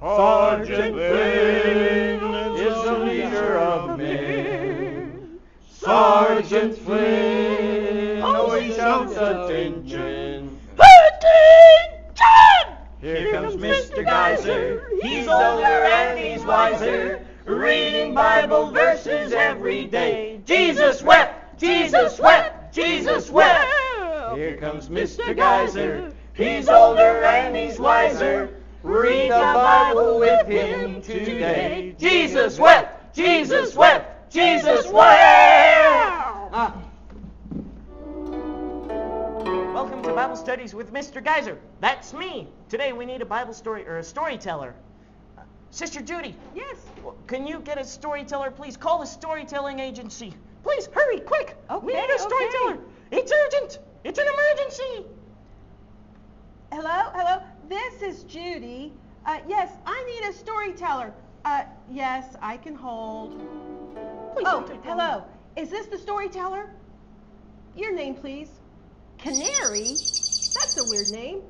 Sergeant Flynn is the leader of men. Sergeant Flynn, oh, he shouts attention. Attention! Here comes Mr. Geyser. He's older and he's wiser, reading Bible verses every day. Jesus wept, Jesus wept, Jesus wept. Here comes Mr. Geyser. He's older and he's wiser. Read the Bible with him today. Jesus wept, Jesus wept, Jesus wept. Welcome to Bible Studies with Mr. Geyser. That's me. Today we need a Bible story or a storyteller. Sister Judy. Yes. Can you get a storyteller, please? Call the storytelling agency. Please, hurry, quick. We need a storyteller. It's urgent. It's an emergency. Hello? This is Judy. Yes, I need a storyteller. Yes, I can hold. Please Oh, don't take hello. long. Is this the storyteller? Your name, please. Canary? That's a weird name.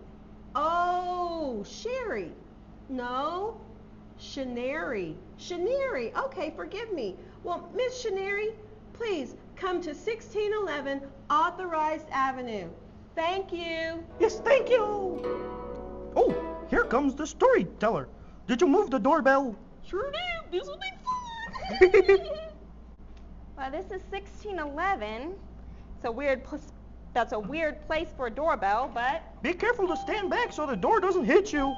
Oh, Sherry. No, Shenary. Shenary. Okay, forgive me. Well, Miss Shenary, please come to 1611 Authorized Avenue. Thank you. Yes, thank you. Oh, here comes the storyteller. Did you move the doorbell? Sure did. This will be fun. Well, this is 1611. That's a weird place for a doorbell, but Be careful to stand back so the door doesn't hit you.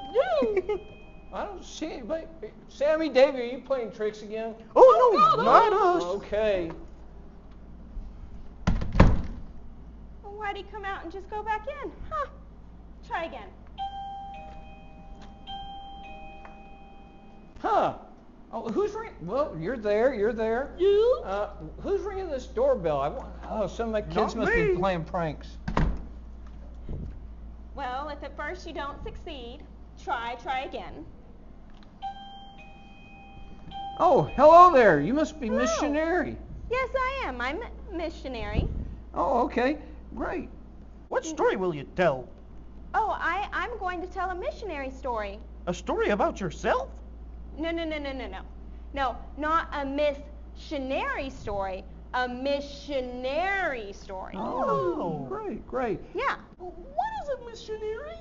I don't see anybody. Sammy, Davey, are you playing tricks again? Oh, no, not us. Okay. well, why'd he come out and just go back in? Huh. Try again. Huh. Oh, who's ringing? Well, you're there. You? Who's ringing this doorbell? Some of my kids Not must me. be playing pranks. Well, if at first you don't succeed, try again. Oh, hello there. You must be Hello. Missionary. Yes, I am. I'm Missionary. Oh, okay. Great. What story will you tell? Oh, I'm going to tell a missionary story. A story about yourself? No. No, not a missionary story. A missionary story. Oh, Oh. great. Yeah. What is a missionary?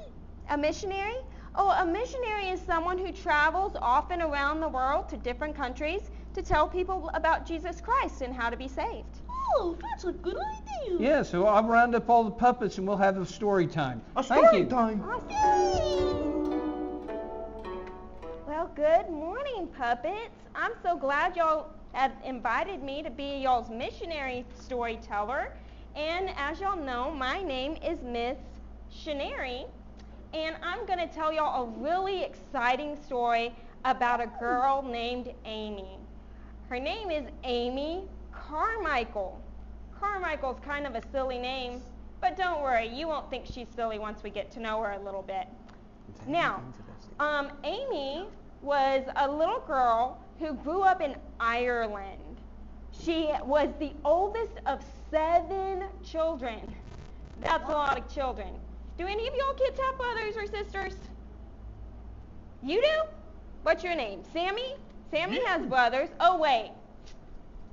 A missionary? Oh, a missionary is someone who travels often around the world to different countries to tell people about Jesus Christ and how to be saved. Oh, that's a good idea. Yeah, so I'll round up all the puppets and we'll have a story time. A Thank story you. time. Well, good morning, puppets. I'm so glad y'all have invited me to be y'all's missionary storyteller. And as y'all know, my name is Miss Shenary. And I'm going to tell y'all a really exciting story about a girl named Amy. Her name is Amy Carmichael. Carmichael's kind of a silly name, but don't worry, you won't think she's silly once we get to know her a little bit. Now, Amy was a little girl who grew up in Ireland. She was the oldest of 7 children. That's a lot of children. Do any of y'all kids have brothers or sisters? You do? What's your name? Sammy? Sammy has brothers. Oh, wait.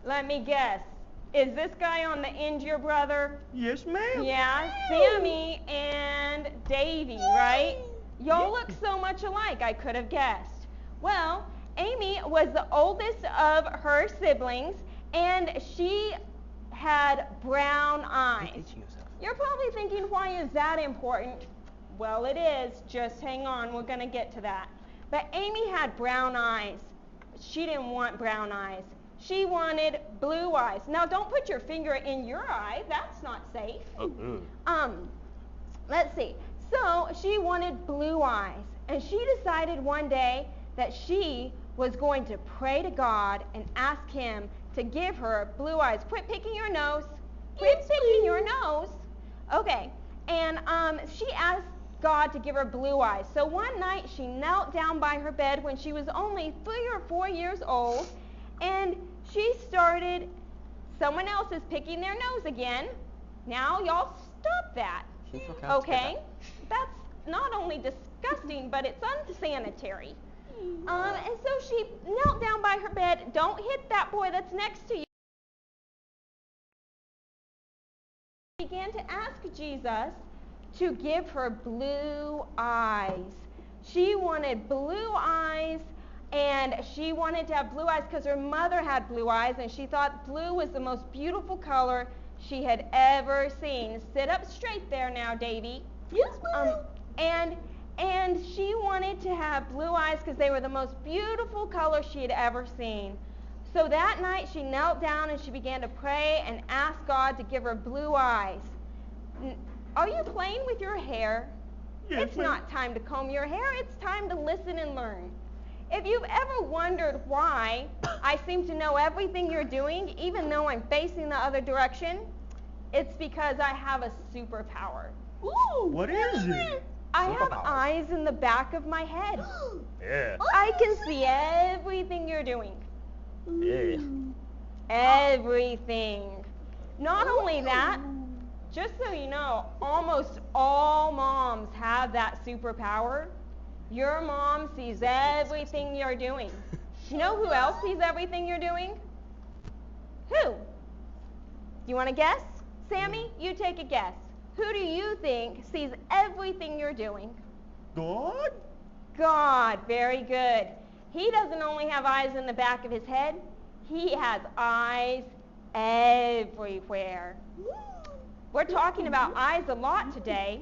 Let me guess. Is this guy on the end your brother? Yes, ma'am. Yeah, Sammy and Davy, right? Y'all look so much alike, I could have guessed. Well, Amy was the oldest of her siblings, and she had brown eyes. You're probably thinking, why is that important? Well, it is. Just hang on. We're going to get to that. But Amy had brown eyes. She didn't want brown eyes. She wanted blue eyes. Now, don't put your finger in your eye. That's not safe. Let's see. So she wanted blue eyes. And she decided one day that she was going to pray to God and ask him to give her blue eyes. Quit picking your nose. Quit picking your nose. Okay, and she asked God to give her blue eyes. So one night she knelt down by her bed when she was only 3 or 4 years old, and she started, someone else is picking their nose again. Now y'all stop that. Okay? That's not only disgusting, but it's unsanitary. And so she knelt down by her bed. Don't hit that boy that's next to you. She began to ask Jesus to give her blue eyes. She wanted blue eyes, and she wanted to have blue eyes because her mother had blue eyes, and she thought blue was the most beautiful color she had ever seen. Sit up straight there now, Davy. Yes, ma'am. And she wanted to have blue eyes because they were the most beautiful color she had ever seen. So that night she knelt down and she began to pray and ask God to give her blue eyes. Are you playing with your hair? Yes, It's not time to comb your hair. It's time to listen and learn. If you've ever wondered why I seem to know everything you're doing, even though I'm facing the other direction, it's because I have a superpower. Ooh. What is it? I have Superpower. eyes in the back of my head. Yeah. I can see everything you're doing. Yeah. Everything. Not only that, just so you know, almost all moms have that superpower. Your mom sees everything you're doing. You know who else sees everything you're doing? Who? You want to guess? Sammy, you take a guess. Who do you think sees everything you're doing? God? God, very good. He doesn't only have eyes in the back of his head, he has eyes everywhere. We're talking about eyes a lot today,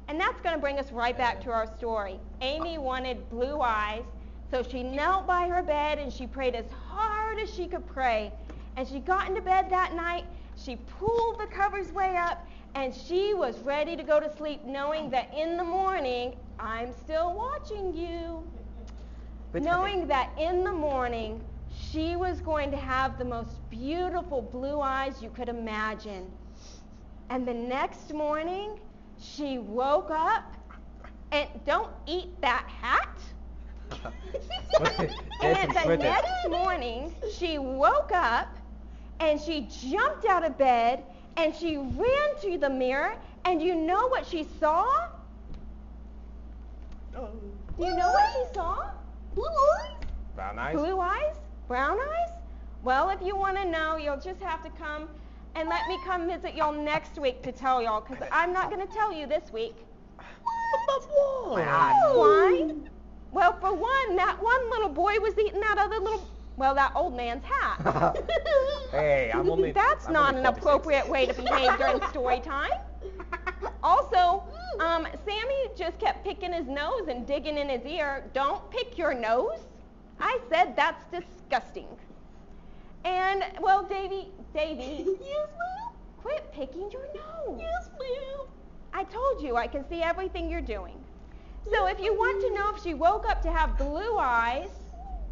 and that's going to bring us right back to our story. Amy wanted blue eyes, so she knelt by her bed and she prayed as hard as she could pray. And she got into bed that night, she pulled the covers way up, and she was ready to go to sleep knowing that in the morning, I'm still watching you. Knowing that in the morning, she was going to have the most beautiful blue eyes you could imagine. And the next morning, she woke up, and don't eat that hat. And the next morning, she woke up, and she jumped out of bed, and she ran to the mirror, and you know what she saw? Do you know what she saw? Blue eyes? Brown eyes? Blue eyes? Brown eyes? Well, if you want to know, you'll just have to come and let me come visit y'all next week to tell y'all, because I'm not going to tell you this week. Why? Well, for one, that one little boy was eating that other that old man's hat. Hey, That's not an appropriate way to behave during story time. Also, Sammy just kept picking his nose and digging in his ear. Don't pick your nose. I said that's disgusting. And, well, Davy, Yes, ma'am. quit picking your nose. Yes, ma'am. I told you I can see everything you're doing. So if you want to know if she woke up to have blue eyes,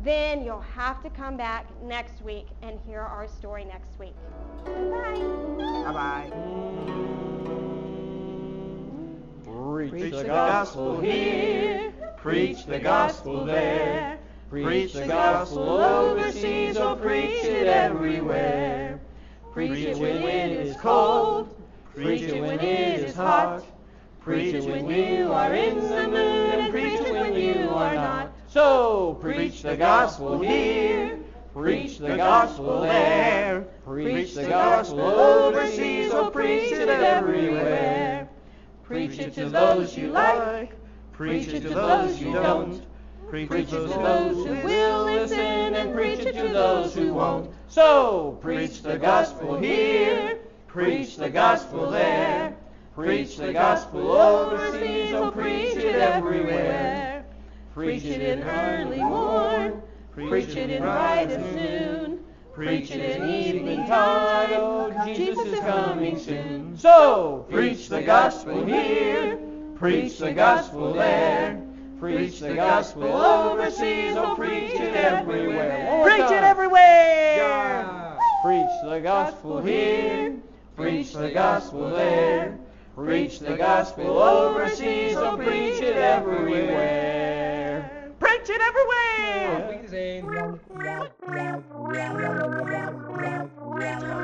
then you'll have to come back next week and hear our story next week. Bye. Bye-bye. Preach the gospel here, preach the gospel there, preach the gospel overseas, or preach it everywhere. Preach it when it is cold, preach it when it is hot, preach it when you are in the mood, and preach it when you are not. So preach the gospel here, preach the gospel there, preach the gospel overseas, or preach it everywhere. Preach it to those you like, preach it to those you don't, preach it to those who will listen, and preach it to those who won't. So preach the gospel here, preach the gospel there, preach the gospel overseas, or preach it everywhere. Preach it in early morn, preach it in bright and noon, preach it in evening tide, oh, Jesus is coming soon. So preach the gospel here, preach the gospel there, preach the gospel overseas, or preach it everywhere. Preach it everywhere! Yeah. Preach the gospel here, preach the gospel there, preach the gospel overseas, or preach it everywhere. Preach it everywhere!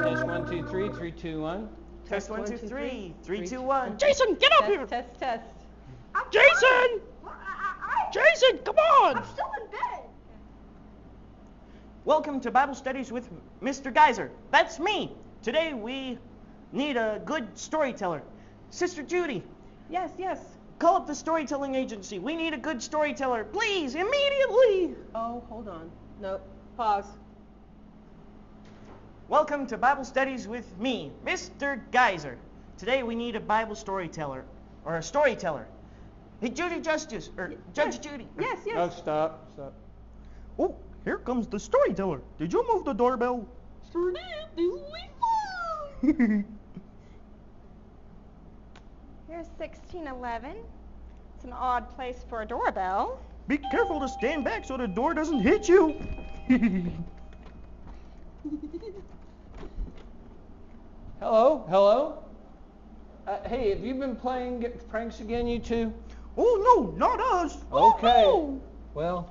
Test 1, 2, 3, 3, 2, 1. Test 1, 2, 3. 3, 2, 1. Jason, get up here. Test. Jason! Jason, come on! I'm still in bed. Welcome to Bible Studies with Mr. Geyser. That's me. Today we need a good storyteller. Sister Judy, Yes, yes. call up the storytelling agency. We need a good storyteller. Please, immediately. Oh, hold on. Nope. Pause. Welcome to Bible Studies with me, Mr. Geyser. Today we need a Bible storyteller, or a storyteller. Hey, Judy Justice, or Judge Yes. Judy. Yes, yes. No, stop. Oh, here comes the storyteller. Did you move the doorbell? Sure did. Here's 1611. It's an odd place for a doorbell. Be careful to stand back so the door doesn't hit you. Hello? Hey, have you been playing pranks again, you two? Oh, no, not us. Okay. Oh, Well,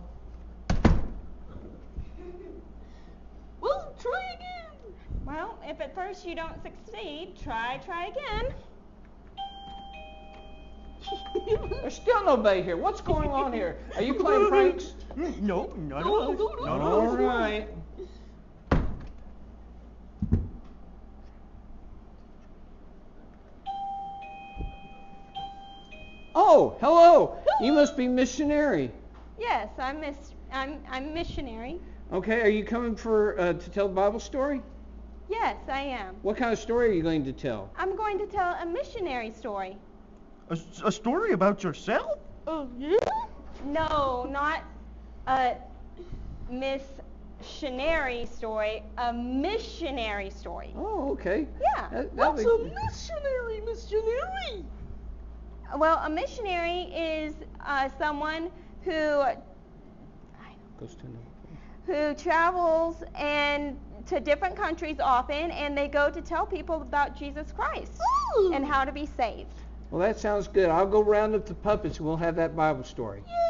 well, try again. Well, if at first you don't succeed, try again. there's still nobody here. What's going on here? Are you playing pranks? No, not No, us. no, no, Not All us. right. Oh, hello. You must be Missionary. Yes, I'm missionary. Okay, are you coming for to tell a Bible story? Yes, I am. What kind of story are you going to tell? I'm going to tell a missionary story. A story about yourself? Yeah? No, not a missionary story, a missionary story. Oh, okay. Yeah. That'll What's be- a missionary? Well, a missionary is someone who Goes to another place. travels and to different countries often, and they go to tell people about Jesus Christ Ooh. and how to be saved. Well, that sounds good. I'll go round up the puppets and we'll have that Bible story. Yay!